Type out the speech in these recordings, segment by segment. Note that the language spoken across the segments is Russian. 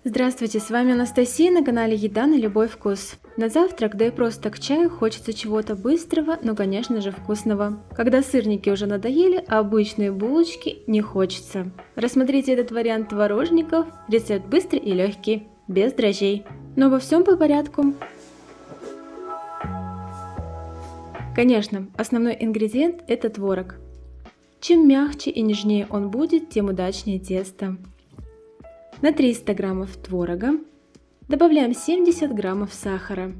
Здравствуйте, с вами Анастасия на канале Еда на любой вкус. На завтрак, да и просто к чаю хочется чего-то быстрого, но конечно же вкусного. Когда сырники уже надоели, а обычные булочки не хочется. Рассмотрите этот вариант творожников, рецепт быстрый и легкий, без дрожжей. Но во всем по порядку. Конечно, основной ингредиент это творог. Чем мягче и нежнее он будет, тем удачнее тесто. На 300 граммов творога добавляем 70 граммов сахара.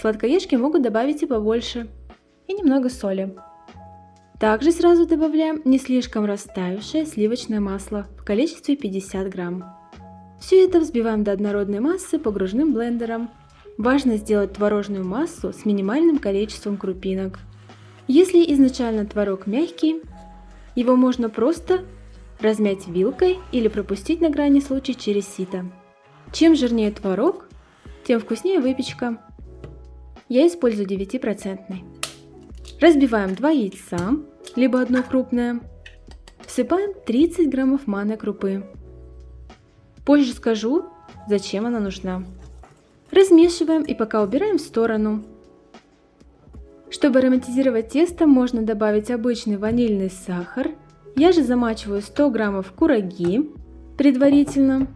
Сладкоежки могут добавить и побольше. И немного соли. Также сразу добавляем не слишком растаявшее сливочное масло в количестве 50 грамм. Все это взбиваем до однородной массы погружным блендером. Важно сделать творожную массу с минимальным количеством крупинок. Если изначально творог мягкий, его можно просто размять вилкой или пропустить на грани случая через сито. Чем жирнее творог, тем вкуснее выпечка. Я использую 9%. Разбиваем 2 яйца, либо одно крупное. Всыпаем 30 граммов манной крупы. Позже скажу, зачем она нужна. Размешиваем и пока убираем в сторону. Чтобы ароматизировать тесто, можно добавить обычный ванильный сахар. Я же замачиваю 100 граммов кураги предварительно.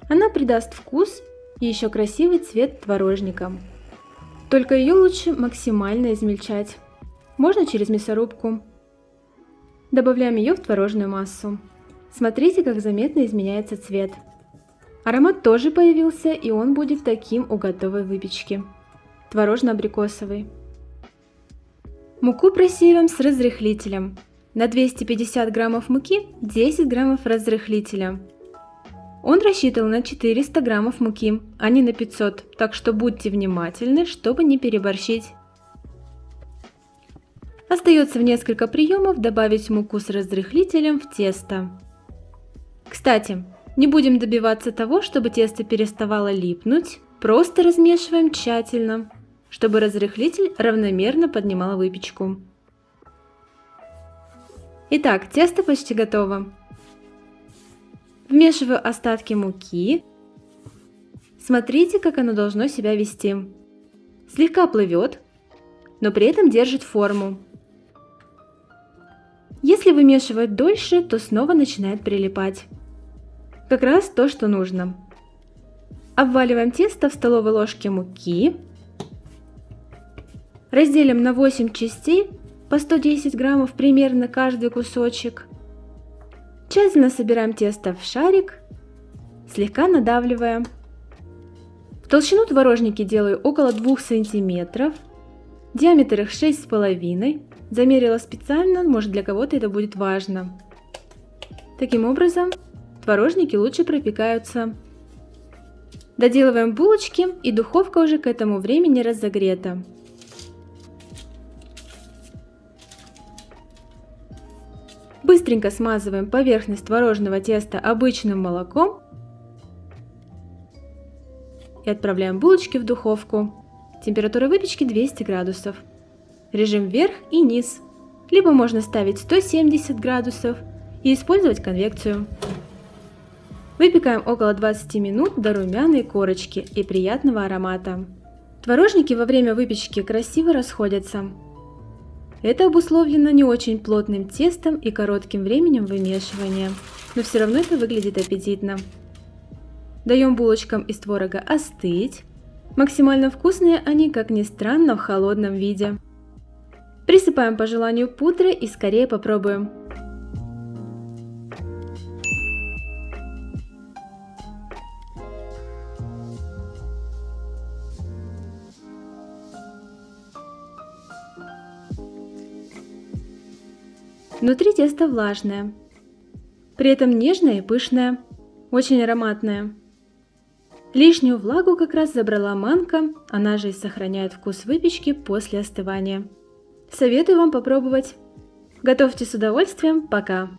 Она придаст вкус и еще красивый цвет творожникам. Только ее лучше максимально измельчать. Можно через мясорубку. Добавляем ее в творожную массу. Смотрите, как заметно изменяется цвет. Аромат тоже появился, и он будет таким у готовой выпечки. Творожно-абрикосовый. Муку просеиваем с разрыхлителем. На 250 граммов муки 10 граммов разрыхлителя. Он рассчитан на 400 граммов муки, а не на 500, так что будьте внимательны, чтобы не переборщить. Остается в несколько приемов добавить муку с разрыхлителем в тесто. Кстати, не будем добиваться того, чтобы тесто переставало липнуть, просто размешиваем тщательно, чтобы разрыхлитель равномерно поднимал выпечку. Итак, тесто почти готово. Вмешиваю остатки муки. Смотрите, как оно должно себя вести. Слегка плывет, но при этом держит форму. Если вымешивать дольше, то снова начинает прилипать. Как раз то, что нужно. Обваливаем тесто в столовой ложке муки. Разделим на 8 частей. По 110 граммов примерно каждый кусочек. Тщательно собираем тесто в шарик, слегка надавливая. В толщину творожники делаю около 2 сантиметров. Диаметр их 6,5. Замерила специально, может для кого-то это будет важно. Таким образом, творожники лучше пропекаются. Доделываем булочки, и духовка уже к этому времени разогрета. Быстренько смазываем поверхность творожного теста обычным молоком и отправляем булочки в духовку. Температура выпечки 200 градусов. Режим вверх и низ. Либо можно ставить 170 градусов и использовать конвекцию. Выпекаем около 20 минут до румяной корочки и приятного аромата. Творожники во время выпечки красиво расходятся. Это обусловлено не очень плотным тестом и коротким временем вымешивания, но все равно это выглядит аппетитно. Даем булочкам из творога остыть. Максимально вкусные они, как ни странно, в холодном виде. Присыпаем по желанию пудрой и скорее попробуем. Внутри тесто влажное, при этом нежное и пышное, очень ароматное. Лишнюю влагу как раз забрала манка, она же и сохраняет вкус выпечки после остывания. Советую вам попробовать. Готовьте с удовольствием, пока!